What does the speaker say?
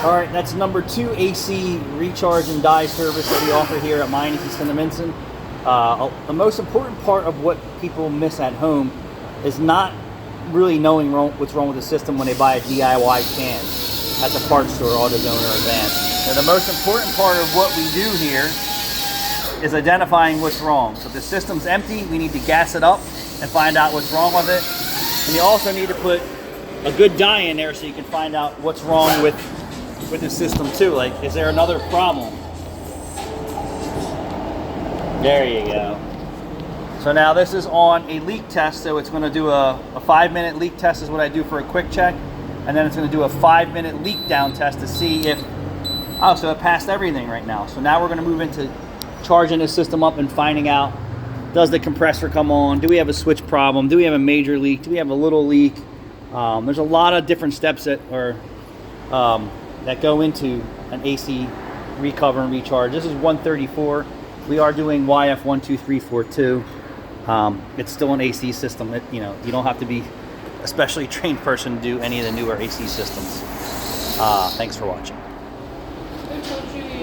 All right, that's number 2 AC recharge and die service that we offer here at Meineke Cinnaminson. The most important part of what people miss at home is not really knowing what's wrong with the system when they buy a DIY can at the parts store, AutoZone or Advance. Now, the most important part of what we do here is identifying what's wrong. So if the system's empty, we need to gas it up and find out what's wrong with it. And you also need to put a good dye in there so you can find out what's wrong with the system too. Like, is there another problem? There you go. So now this is on a leak test, so it's going to do a 5-minute leak test is what I do for a quick check, and then it's going to do a 5-minute leak down test to see if, oh, so it passed everything right now. So now we're going to move into charging the system up and finding out, does the compressor come on? Do we have a switch problem? Do we have a major leak? Do we have a little leak? There's a lot of different steps that are that go into an AC recover and recharge. This is 134. We are doing YF12342. It's still an AC system. You don't have to be a specially trained person to do any of the newer AC systems. Thanks for watching.